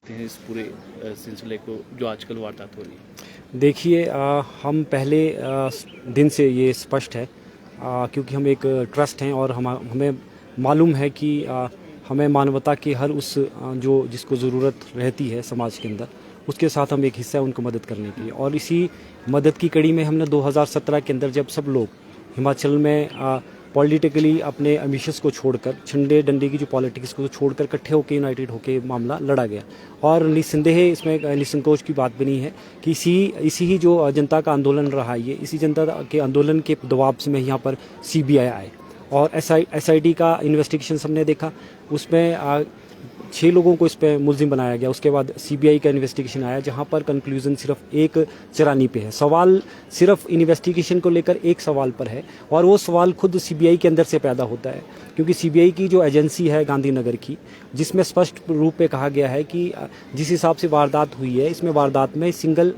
देखते हैं इस पूरे सिलसिले को जो आजकल वारदात हो रही है? देखिए, हम पहले दिन से ये स्पष्ट है, क्योंकि हम एक ट्रस्ट हैं और हमें मालूम है कि हमें मानवता के हर उस जो जिसको ज़रूरत रहती है समाज के अंदर, उसके साथ हम एक हिस्सा है उनको मदद करने के लिए। और इसी मदद की कड़ी में हमने 2017 के अंदर, जब सब लोग हिमाचल में पॉलिटिकली अपने एम्बिशंस को छोड़कर, झंडे डंडे की जो पॉलिटिक्स को छोड़कर इकट्ठे होकर यूनाइटेड होकर मामला लड़ा गया। और निस्संदेह इसमें एक निसंकोच की बात बनी है कि इसी ही जो जनता का आंदोलन रहा है, ये इसी जनता के आंदोलन के दबाव से में यहाँ पर CBI आए और SIT का इन्वेस्टिगेशन हमने देखा। उसमें 6 लोगों को इस पर मुलजिम बनाया गया। उसके बाद CBI का इन्वेस्टिगेशन आया, जहां पर कंक्लूजन सिर्फ एक चरानी पे है। सवाल सिर्फ इन्वेस्टिगेशन को लेकर एक सवाल पर है, और वो सवाल खुद CBI के अंदर से पैदा होता है, क्योंकि CBI की जो एजेंसी है गांधीनगर की, जिसमें स्पष्ट रूप पे कहा गया है कि जिस हिसाब से वारदात हुई है, इसमें वारदात में सिंगल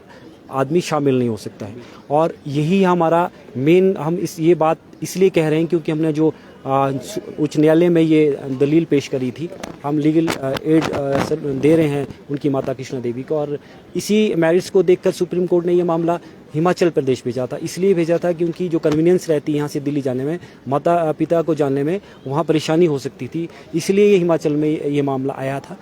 आदमी शामिल नहीं हो सकता है। और यही हमारा मेन, हम ये बात इसलिए कह रहे हैं क्योंकि हमने जो उच्च न्यायालय में ये दलील पेश करी थी, हम लीगल एड दे रहे हैं उनकी माता कृष्णा देवी को, और इसी मैरिट्स को देखकर सुप्रीम कोर्ट ने ये मामला हिमाचल प्रदेश भेजा था। इसलिए भेजा था कि उनकी जो कन्वीनियंस रहती है यहाँ से दिल्ली जाने में, माता पिता को जानने में वहाँ परेशानी हो सकती थी, इसलिए ये हिमाचल में ये मामला आया था।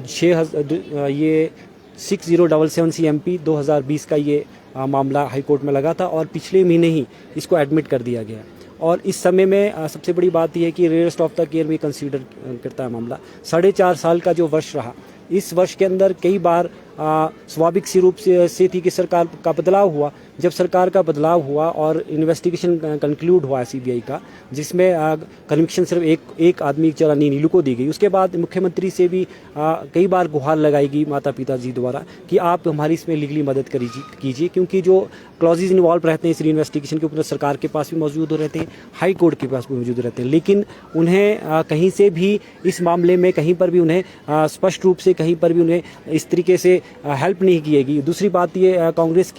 6077 CMP 2020 का ये मामला हाईकोर्ट में लगा था, और पिछले महीने ही इसको एडमिट कर दिया गया। और इस समय में सबसे बड़ी बात यह है कि रेयरेस्ट ऑफ द केयर में कंसीडर करता है मामला। 4.5 साल का जो वर्ष रहा, इस वर्ष के अंदर कई बार स्वाभाविक सी रूप से थी कि सरकार का बदलाव हुआ। जब सरकार का बदलाव हुआ और इन्वेस्टिगेशन कंक्लूड हुआ CBI का, जिसमें कन्विक्शन सिर्फ एक आदमी चरानी नीलू को दी गई, उसके बाद मुख्यमंत्री से भी कई बार गुहार लगाई गई माता पिता जी द्वारा कि आप हमारी इसमें लीगली मदद कीजिए, क्योंकि जो क्लॉजेज इन्वॉल्व रहते हैं इस इन्वेस्टिगेशन के ऊपर, सरकार के पास भी मौजूद रहते हैं, हाई कोर्ट के पास भी मौजूद रहते हैं, लेकिन उन्हें कहीं से भी इस मामले में कहीं पर भी उन्हें स्पष्ट रूप से कहीं पर भी उन्हें इस तरीके से हेल्प नहीं की गई। दूसरी बात ये, कांग्रेस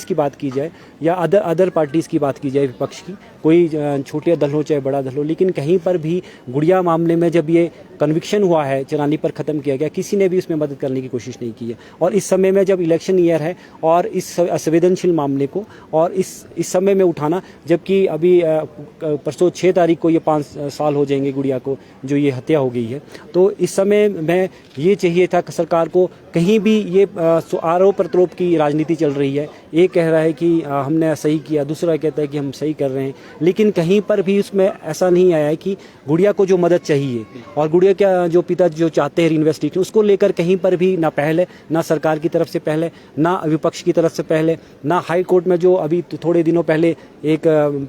की बात की जाए या अदर पार्टीज़ की बात की जाए, विपक्ष की, कोई छोटे दल हो चाहे बड़ा दल हो, लेकिन कहीं पर भी गुड़िया मामले में जब ये कन्विक्शन हुआ है, चरानी पर ख़त्म किया गया, किसी ने भी उसमें मदद करने की कोशिश नहीं की है। और इस समय में जब इलेक्शन ईयर है और इस असंवेदनशील मामले को और इस समय में उठाना, जबकि अभी परसों 6 तारीख को ये 5 साल हो जाएंगे गुड़िया को जो ये हत्या हो गई है, तो इस समय में ये चाहिए था कि सरकार को कहीं भी ये आरोप प्रत्यारोप की राजनीति चल रही है। एक कह रहा है कि हमने सही किया, दूसरा कहता है कि हम सही कर रहे हैं, लेकिन कहीं पर भी उसमें ऐसा नहीं आया है कि गुड़िया को जो मदद चाहिए और गुड़िया का जो पिता जो चाहते हैं इन्वेस्टिगेशन, उसको लेकर कहीं पर भी ना पहले, ना सरकार की तरफ से पहले, ना विपक्ष की तरफ से पहले, ना हाई कोर्ट में जो अभी थोड़े दिनों पहले एक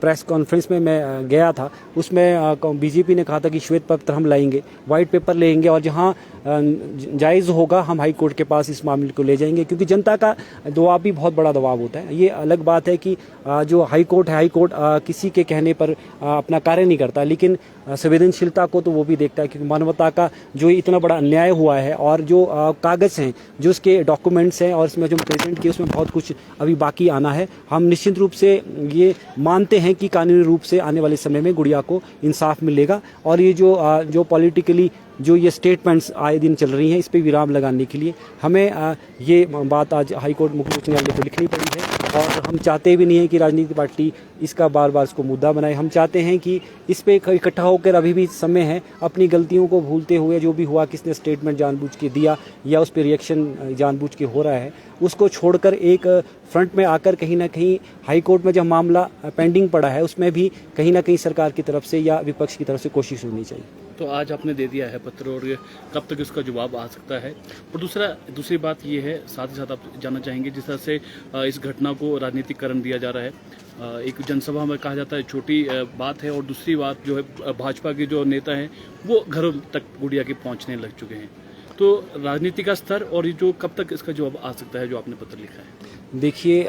प्रेस कॉन्फ्रेंस में मैं गया था, उसमें BJP ने कहा था कि श्वेत पत्र हम लाएंगे, वाइट पेपर लेंगे, और जहां जायज़ होगा हम हाई कोर्ट के पास इस मामले को ले जाएंगे, क्योंकि जनता का दबाव भी बहुत बड़ा दबाव होता है। ये अलग बात है कि जो हाई कोर्ट है, हाई कोर्ट किसी के कहने पर अपना कार्य नहीं करता, लेकिन संवेदनशीलता को तो वो भी देखता है, क्योंकि मानवता का जो इतना बड़ा अन्याय हुआ है, और जो कागज़ हैं, जो उसके डॉक्यूमेंट्स हैं, और इसमें जो प्रेजेंट किए, उसमें बहुत कुछ अभी बाकी आना है। हम निश्चित रूप से ये मानते हैं कि कानूनी रूप से आने वाले समय में गुड़िया को इंसाफ मिलेगा, और ये जो पॉलिटिकली जो ये स्टेटमेंट्स आए दिन चल रही हैं, इस पर विराम लगाने के लिए हमें ये बात आज हाईकोर्ट मुख्य न्यायालय को लिखनी पड़ी है। और हम चाहते भी नहीं हैं कि राजनीतिक पार्टी इसका बार बार इसको मुद्दा बनाए। हम चाहते हैं कि इस पर इकट्ठा होकर, अभी भी समय है, अपनी गलतियों को भूलते हुए, जो भी हुआ, किसने स्टेटमेंट जानबूझ के दिया या उस पर रिएक्शन जानबूझ के हो रहा है, उसको छोड़कर एक फ्रंट में आकर कहीं ना कहीं हाई कोर्ट में जो मामला पेंडिंग पड़ा है, उसमें भी कहीं ना कहीं सरकार की तरफ से या विपक्ष की तरफ से कोशिश होनी चाहिए। तो आज आपने दे दिया है पत्र, और कब तक इसका जवाब आ सकता है? और दूसरी बात ये है, साथ ही साथ आप जानना चाहेंगे, जिस तरह से इस घटना को राजनीतिकरण दिया जा रहा है, एक जनसभा में कहा जाता है छोटी बात है, और दूसरी बात जो है, भाजपा के जो नेता हैं वो घरों तक गुड़िया के पहुंचने लग चुके हैं। तो राजनीति का स्तर और ये जो कब तक इसका जवाब आ सकता है, जो आपने पत्र लिखा है? देखिए,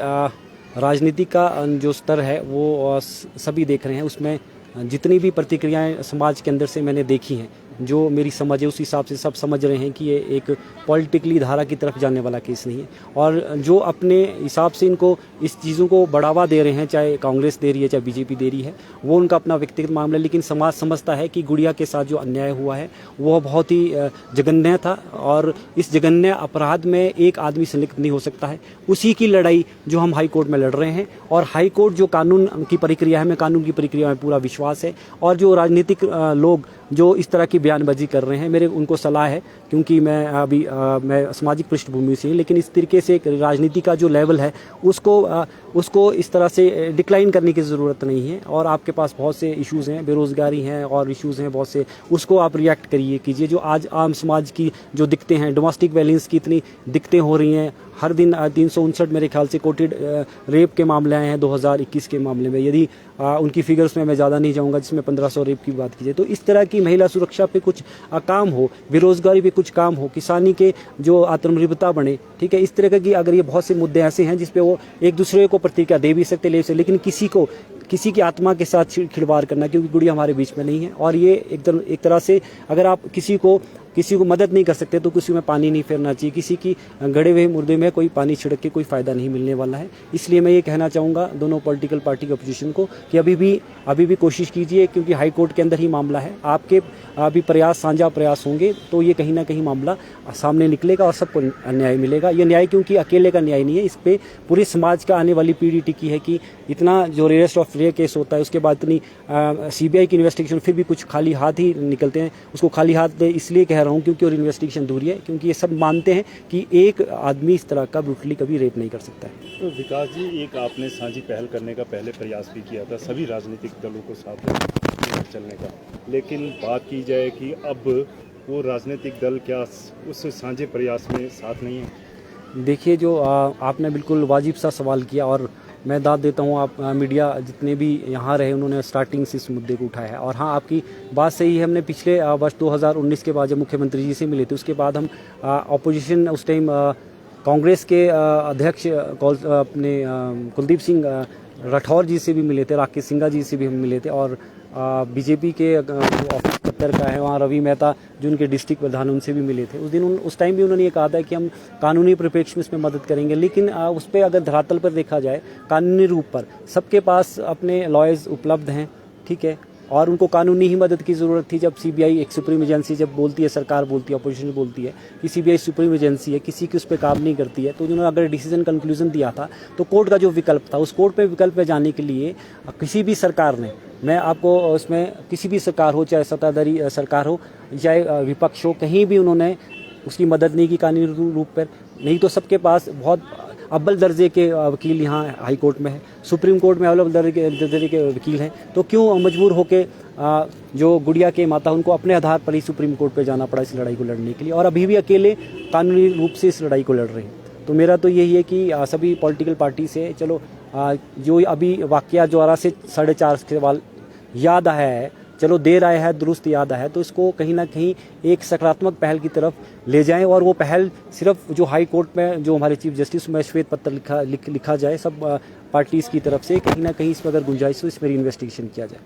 राजनीति का जो स्तर है वो सभी देख रहे हैं। उसमें जितनी भी प्रतिक्रियाएं समाज के अंदर से मैंने देखी हैं, जो मेरी समझ है उस हिसाब से सब समझ रहे हैं कि ये एक पॉलिटिकली धारा की तरफ जाने वाला केस नहीं है। और जो अपने हिसाब से इनको इस चीज़ों को बढ़ावा दे रहे हैं, चाहे कांग्रेस दे रही है चाहे बीजेपी दे रही है, वो उनका अपना व्यक्तिगत मामला है, लेकिन समाज समझता है कि गुड़िया के साथ जो अन्याय हुआ है वो बहुत ही जघन्य था और इस जघन्य अपराध में एक आदमी संलिप्त नहीं हो सकता है। उसी की लड़ाई जो हम हाई कोर्ट में लड़ रहे हैं, और हाई कोर्ट जो कानून की प्रक्रिया है, हमें कानून की प्रक्रिया में पूरा विश्वास है। और जो राजनीतिक लोग जो इस तरह की बयानबाजी कर रहे हैं, मेरे उनको सलाह है, क्योंकि मैं सामाजिक पृष्ठभूमि से, लेकिन इस तरीके से एक राजनीति का जो लेवल है उसको इस तरह से डिक्लाइन करने की ज़रूरत नहीं है। और आपके पास बहुत से इश्यूज़ हैं, बेरोज़गारी हैं और इश्यूज़ हैं बहुत से, उसको आप रिएक्ट कीजिए। जो आज आम समाज की जो दिक्कतें हैं, डोमेस्टिक वायलेंस की इतनी दिक्कतें हो रही हैं, हर दिन 359 मेरे ख्याल से कोटेड रेप के मामले आए हैं 2021 के मामले में। यदि उनकी फिगर्स में मैं ज़्यादा नहीं जाऊंगा, जिसमें 1500 रेप की बात कीजिए, तो इस तरह की महिला सुरक्षा पे कुछ काम हो, बेरोजगारी पे कुछ काम हो, किसानी के जो आत्मनिर्भरता बने, ठीक है, इस तरह की अगर ये बहुत से मुद्दे ऐसे हैं जिसपे वो एक दूसरे को प्रतिक्रिया दे भी सकते, ले सकते, लेकिन किसी की आत्मा के साथ खिलवाड़ करना, क्योंकि गुड़िया हमारे बीच में नहीं है। और ये एक तरह से अगर आप किसी को मदद नहीं कर सकते तो किसी में पानी नहीं फेरना चाहिए, किसी की गड़े हुए मुर्दे में कोई पानी छिड़क के कोई फ़ायदा नहीं मिलने वाला है। इसलिए मैं ये कहना चाहूँगा दोनों पॉलिटिकल पार्टी के अपोजिशन को कि अभी भी कोशिश कीजिए, क्योंकि हाई कोर्ट के अंदर ही मामला है। आपके अभी साझा प्रयास होंगे तो ये कहीं ना कहीं मामला सामने निकलेगा और सबको न्याय मिलेगा। ये न्याय क्योंकि अकेले का न्याय नहीं है, इस पर पूरे समाज का आने वाली पीढ़ी टिकी है कि इतना जो रेयरेस्ट ऑफ रेयर केस होता है, उसके बाद इतनी CBI की इन्वेस्टिगेशन, फिर भी कुछ खाली हाथ ही निकलते हैं। उसको खाली हाथ इसलिए कह रहा हूँ क्योंकि और इन्वेस्टिगेशन दूरी है, क्योंकि ये सब मानते हैं कि एक आदमी इस तरह का ब्रूटली कभी रेप नहीं कर सकता है। तो विकास जी, एक आपने साझी पहल करने का पहले प्रयास भी किया था सभी राजनीतिक दलों को साथ लेकर चलने का, लेकिन बात की जाए कि अब वो राजनीतिक दल क्या उस साझे प्रयास में साथ नहीं है? देखिए, जो आपने बिल्कुल वाजिब सा सवाल किया और मैं दाद देता हूँ। आप मीडिया जितने भी यहाँ रहे उन्होंने स्टार्टिंग से इस मुद्दे को उठाया है। और हाँ, आपकी बात सही है, हमने पिछले वर्ष 2019 के बाद जब मुख्यमंत्री जी से मिले थे, उसके बाद हम ऑपोजिशन उस टाइम कांग्रेस के अध्यक्ष अपने कुलदीप सिंह राठौर जी से भी मिले थे, राकेश सिंघा जी से भी हम मिले थे, और बीजेपी के ऑफिस कत्तर का है वहाँ रवि मेहता जो उनके डिस्ट्रिक्ट प्रधान, उनसे भी मिले थे। उस टाइम भी उन्होंने ये कहा था कि हम कानूनी परिप्रेक्ष्य में इसमें मदद करेंगे, लेकिन उस पर अगर धरातल पर देखा जाए, कानूनी रूप पर सबके पास अपने लॉयर्स उपलब्ध हैं, ठीक है, और उनको कानूनी ही मदद की ज़रूरत थी। जब CBI एक सुप्रीम एजेंसी जब बोलती है, सरकार बोलती है, अपोजिशन बोलती है कि CBI सुप्रीम एजेंसी है, किसी की उस पर काम नहीं करती है, तो उन्होंने अगर डिसीजन कंक्लूजन दिया था तो कोर्ट का जो विकल्प था, उस कोर्ट पे विकल्प पे जाने के लिए किसी भी सरकार ने, मैं आपको उसमें किसी भी सरकार हो, चाहे सत्ताधारी सरकार हो चाहे विपक्ष हो, कहीं भी उन्होंने उसकी मदद नहीं की कानूनी रूप पर। नहीं तो सबके पास बहुत अव्वल दर्जे के वकील यहाँ हाई कोर्ट में है, सुप्रीम कोर्ट में अव्वल दर्जे के वकील हैं, तो क्यों मजबूर होके जो गुड़िया के माता उनको अपने आधार पर ही सुप्रीम कोर्ट पे जाना पड़ा इस लड़ाई को लड़ने के लिए, और अभी भी अकेले कानूनी रूप से इस लड़ाई को लड़ रहे हैं। तो मेरा तो यही है कि सभी पॉलिटिकल पार्टी से चलो जो अभी वाकया द्वारा से 4.5 सवाल याद आया है, चलो देर आया है दुरुस्त याद आया है, तो इसको कहीं ना कहीं एक सकारात्मक पहल की तरफ ले जाएं। और वो पहल सिर्फ जो हाई कोर्ट में जो हमारे चीफ जस्टिस में श्वेत पत्र लिखा जाए सब पार्टीज़ की तरफ से, कहीं ना कहीं इसमें अगर गुंजाइश हो इसमें इन्वेस्टिगेशन किया जाए।